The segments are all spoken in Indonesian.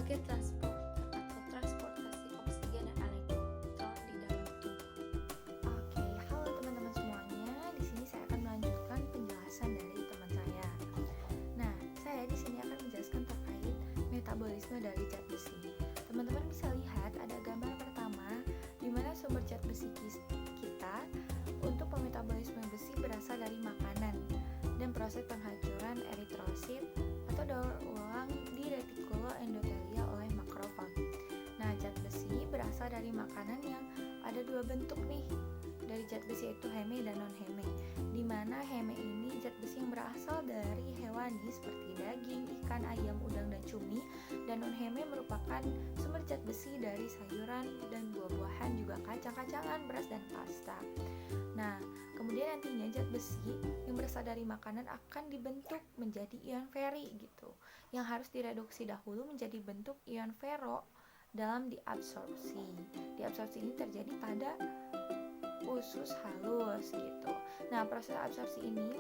sebagai transporter atau transportasi oksigen dan elektron di dalam tubuh. Oke, halo teman-teman semuanya. Di sini saya akan melanjutkan penjelasan dari teman saya. Nah, saya di sini akan menjelaskan terkait metabolisme dari zat besi. Teman-teman bisa lihat ada gambar pertama di mana sumber zat besi kita untuk pemetabolisme besi berasal dari makanan dan proses penghancuran eritrosit atau daur ulang di retikuloendotelia oleh makrofag. Nah, zat besi berasal dari makanan yang ada dua bentuk nih dari zat besi, yaitu heme dan non-heme, di mana heme ini zat besi yang berasal dari hewani seperti daging, ikan, ayam, udang, dan cumi, dan non-heme merupakan sumber zat besi dari sayuran dan buah-buahan, juga kacang-kacangan, beras, dan pasta. Nah, kemudian nantinya zat besi yang berasal dari makanan akan dibentuk menjadi ion feri gitu, yang harus direduksi dahulu menjadi bentuk ion ferro dalam diabsorpsi. Diabsorpsi ini terjadi pada usus halus gitu. Nah, proses absorpsi ini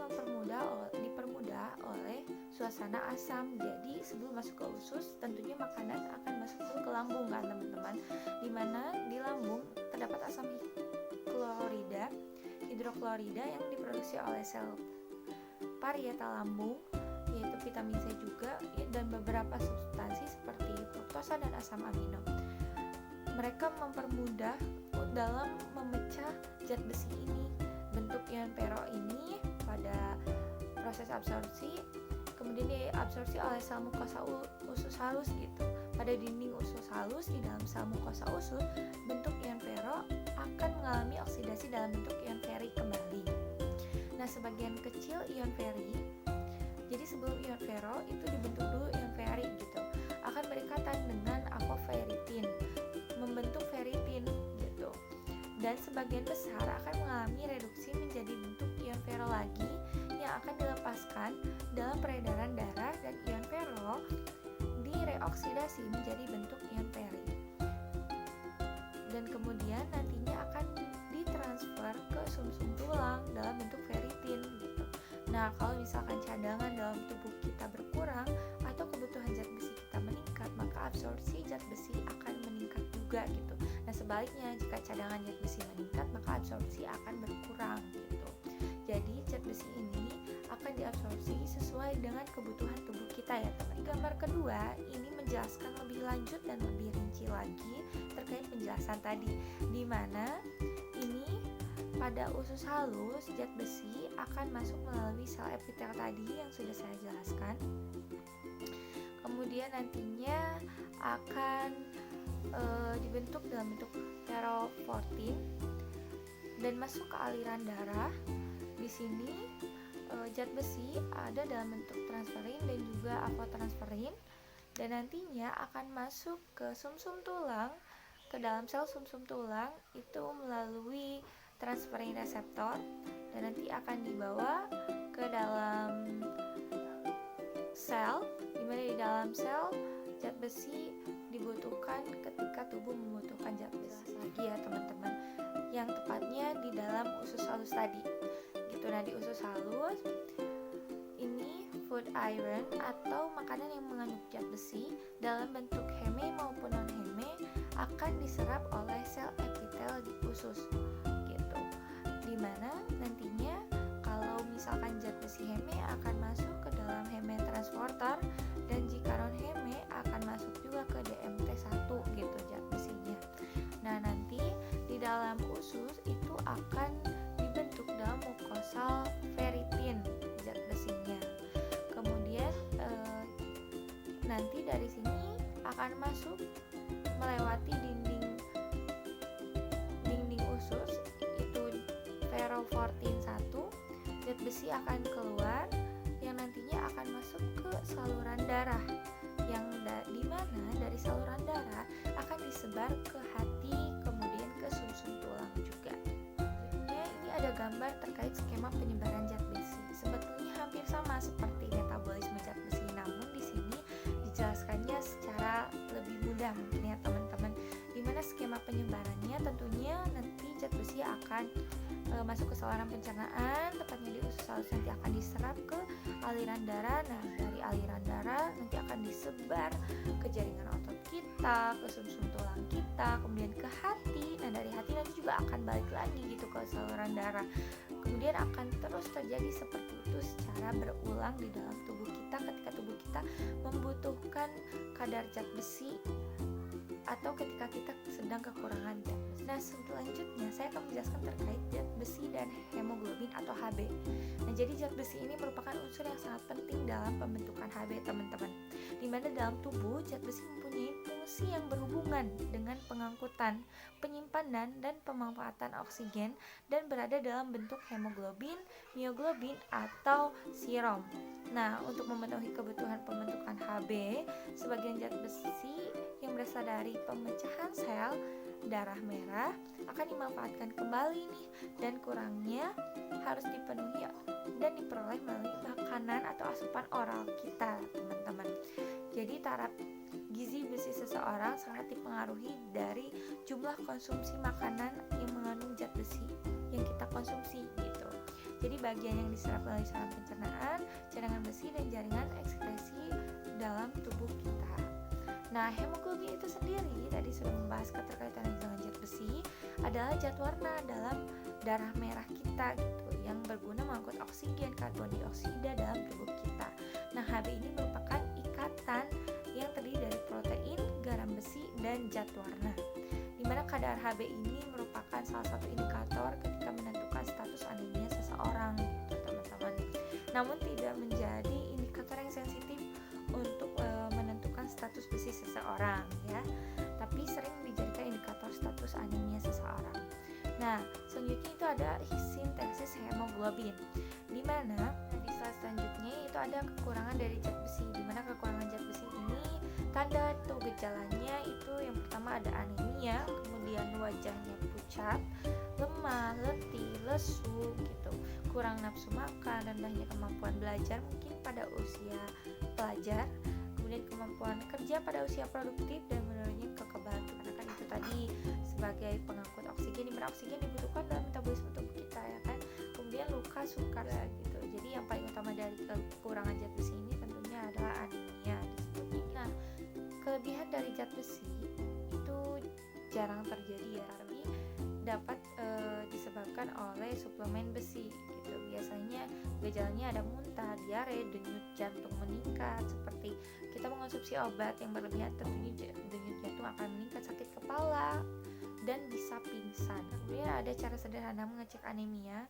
dipermudah oleh suasana asam. Jadi sebelum masuk ke usus, tentunya makanan akan masuk dulu ke lambung kan teman-teman. Dimana di lambung terdapat asam hidroklorida yang diproduksi oleh sel parietal lambung, yaitu vitamin C juga, dan beberapa substansi seperti fruktosa dan asam amino. Mereka mempermudah dalam memecah zat besi ini. Bentuk ion ferro ini pada proses absorpsi kemudian diabsorpsi oleh sel mukosa usus halus gitu. Pada dinding usus halus di dalam sel mukosa usus, bentuk ion ferro akan mengalami oksidasi dalam bentuk ion feri kembali. Nah, sebagian kecil ion feri, jadi sebelum ion ferro itu dibentuk dulu ion feri gitu, akan berikatan dengan apoferitin, membentuk feritin gitu. Dan sebagian besar akan mengalami reduksi menjadi bentuk ion ferro lagi yang akan dilepaskan dalam peredaran darah, dan ion ferro direoksidasi menjadi bentuk ion feri. Dan kemudian nantinya akan ditransfer ke sumsum tulang dalam bentuk feritin gitu. Nah, kalau misalkan cadangan dalam tubuh kita berkurang atau kebutuhan zat besi kita meningkat, maka absorpsi zat besi akan meningkat juga gitu. Nah, sebaliknya jika cadangan zat besi meningkat, maka absorpsi akan berkurang gitu. Jadi zat besi ini akan diabsorpsi sesuai dengan kebutuhan tubuh kita ya teman. Gambar kedua ini menjelaskan lebih lanjut dan lebih rinci lagi terkait penjelasan tadi, di mana ini pada usus halus zat besi akan masuk melalui sel epitel tadi yang sudah saya jelaskan. Kemudian nantinya akan dibentuk dalam bentuk ferroportin dan masuk ke aliran darah. Di sini zat besi ada dalam bentuk transferin dan juga apotransferin, dan nantinya akan masuk ke sumsum tulang, ke dalam sel sumsum tulang itu melalui transferin reseptor, dan nanti akan dibawa ke dalam sel, dimana di dalam sel zat besi dibutuhkan ketika tubuh membutuhkan zat besi lagi ya teman-teman, yang tepatnya di dalam usus halus tadi gitu. Nah, di usus halus ini food iron atau makanan yang mengandung zat besi dalam bentuk heme maupun non heme akan diserap oleh sel epitel di usus gitu, dimana nantinya kalau misalkan zat besi heme akan masuk ke dalam heme transporter, dan jika non heme akan masuk juga ke DMT1 gitu zat besinya. Nah, nanti di dalam usus itu akan dibentuk dalam mukosal feritin zat besinya. Kemudian nanti dari sini akan masuk melewati dinding usus, itu ferroportin 1, zat besi akan keluar yang nantinya akan masuk ke saluran darah, yang dimana dari saluran darah akan disebar ke hati, kemudian ke sumsum tulang juga. Ini ada gambar terkait skema penyebaran zat besi. Sebetulnya hampir sama seperti metabolisme zat besi, namun di sini dijelaskannya secara lebih mudah mungkin ya teman-teman. Dimana skema penyebarannya tentunya nanti zat besi akan masuk ke saluran pencernaan, tepatnya di usus halus, nanti akan diserap ke aliran darah. Nah, dari aliran darah nanti akan disebar ke jaringan otot kita, ke sumsum tulang kita, kemudian ke hati. Nah, dari hati nanti juga akan balik lagi gitu ke saluran darah. Kemudian akan terus terjadi seperti itu secara berulang di dalam tubuh kita ketika tubuh kita membutuhkan kadar zat besi atau ketika kita sedang kekurangan zat besi. Nah, selanjutnya saya akan menjelaskan terkait zat besi dan hemoglobin atau Hb. Nah, jadi zat besi ini merupakan unsur yang sangat penting dalam pembentukan Hb, teman-teman. Di mana dalam tubuh zat besi mempunyai fungsi yang berhubungan dengan pengangkutan, penyimpanan, dan pemanfaatan oksigen dan berada dalam bentuk hemoglobin, mioglobin, atau serum. Nah, untuk memenuhi kebutuhan pembentukan Hb, sebagian zat besi yang berasal dari pemecahan sel darah merah akan dimanfaatkan kembali nih, dan kurangnya harus dipenuhi dan diperoleh melalui makanan atau asupan oral kita, teman-teman. Jadi taraf gizi besi seseorang sangat dipengaruhi dari jumlah konsumsi makanan yang mengandung zat besi yang kita konsumsi gitu. Jadi bagian yang diserap melalui saluran pencernaan, cadangan besi, dan jaringan ekskresi dalam tubuh kita. Nah, hemoglobin itu sendiri tadi sudah membahas keterkaitan dengan zat besi, adalah zat warna dalam darah merah kita gitu, yang berguna mengangkut oksigen, karbon dioksida dalam tubuh kita. Nah, Hb ini merupakan ikatan yang terdiri dari protein, garam besi, dan zat warna. Di mana kadar Hb ini merupakan salah satu indikator ketika menentukan status anemia seseorang gitu, teman-teman. Namun tidak menjadi indikator yang sensitif untuk menentukan status besi seseorang ya, tapi sering dijadikan indikator status anemia seseorang. Nah, selanjutnya itu ada sintesis hemoglobin, di mana di slide selanjutnya itu ada kekurangan dari zat besi, di mana kekurangan zat besi ini tanda atau gejalanya itu yang pertama ada anemia, kemudian wajahnya pucat, lemah, letih, lesu gitu, kurang nafsu makan, dan rendahnya kemampuan belajar mungkin pada usia pelajar, kemudian kemampuan kerja pada usia produktif, dan menurunnya kekebalan tubuh. Karena kan itu tadi sebagai pengangkut oksigen, dimana oksigen dibutuhkan dalam metabolisme tubuh kita ya kan. Kemudian luka, sukar gitu. Jadi yang paling utama dari kekurangan zat besi ini tentunya adalah anemia disebutnya. Nah, kelebihan dari zat besi itu jarang terjadi ya, tapi dapat disebabkan oleh suplemen besi gitu. Biasanya gejalanya ada muntah, diare, denyut jantung meningkat. Seperti kita mengonsumsi obat yang berlebihan, tentunya denyut jantung akan meningkat, sakit kepala, dan bisa pingsan. Kemudian ada cara sederhana mengecek anemia,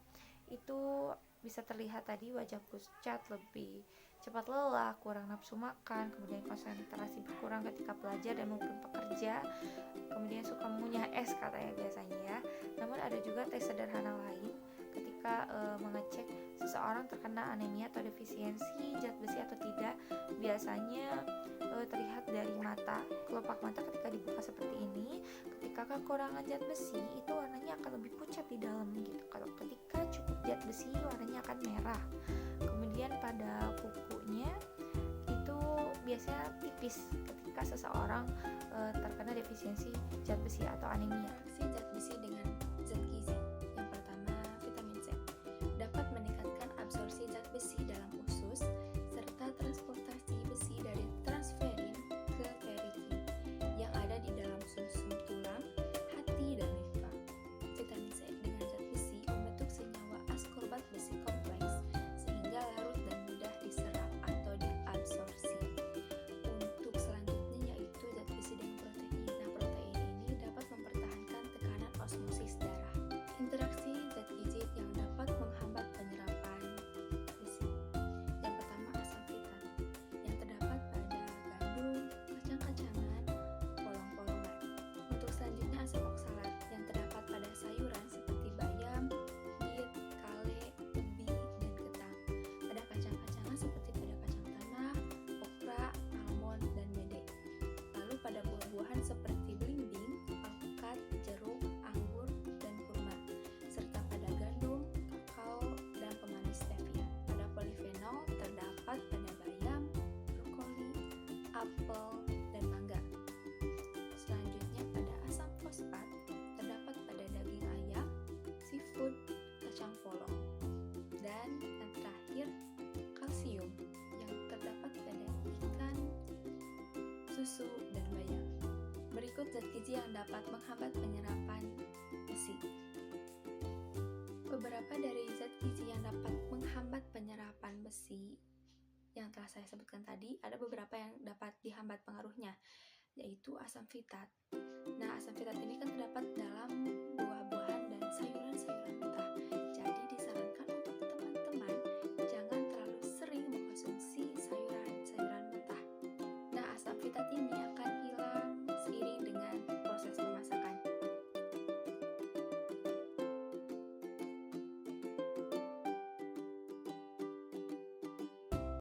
itu bisa terlihat tadi wajah pucat, lebih cepat lelah, kurang nafsu makan, kemudian konsentrasi berkurang ketika belajar dan maupun pekerja, kemudian suka mengunyah es katanya biasanya ya. Namun ada juga tes sederhana lain ketika mengecek seseorang terkena anemia atau defisiensi zat besi atau tidak. Biasanya terlihat dari mata, kelopak mata ketika dibuka seperti ini. Ketika kekurangan zat besi itu warnanya akan lebih pucat di dalam gitu. Kalau ketika cukup zat besi warnanya akan merah. Kemudian pada kukunya itu biasanya tipis ketika seseorang terkena defisiensi zat besi atau anemia. Interaksi zat besi dengan zat gizi. Yang pertama, vitamin C dapat meningkatkan absorpsi zat besi dalam usus serta transportasi besi dari transferin ke periferi yang ada di dalam sumsum tulang, hati, dan limfa. Vitamin C dengan zat besi membentuk senyawa askorbat besi kompleks sehingga larut dan mudah diserap atau diabsorpsi. Untuk selanjutnya yaitu zat besi dan protein. Nah, protein ini dapat mempertahankan tekanan osmosis darah. Interaksi zat gizi yang dapat menghambat penyerapan besi. Yang pertama, asam fitat yang terdapat pada gandum, kacang-kacangan, polong-polongan. Untuk selanjutnya, asam oksalat yang terdapat pada sayuran seperti bayam, bit, kale, ubi, dan ketan. Pada kacang-kacangan seperti pada kacang tanah, okra, almond, dan mede. Lalu pada buah-buahan seperti belimbing, alpukat, jeruk, anggur, dan kurma, serta pada gandum, kakao, dan pemanis stevia. Pada polifenol terdapat pada bayam, brokoli, apel, dan mangga. Selanjutnya pada asam fosfat terdapat pada daging ayam, susu, dan bayam. Berikut zat gizi yang dapat menghambat penyerapan besi. Beberapa dari zat gizi yang dapat menghambat penyerapan besi yang telah saya sebutkan tadi, ada beberapa yang dapat dihambat pengaruhnya, yaitu asam fitat. Nah, asam fitat ini kan terdapat dalam buah-buahan dan sayuran-sayuran mentah.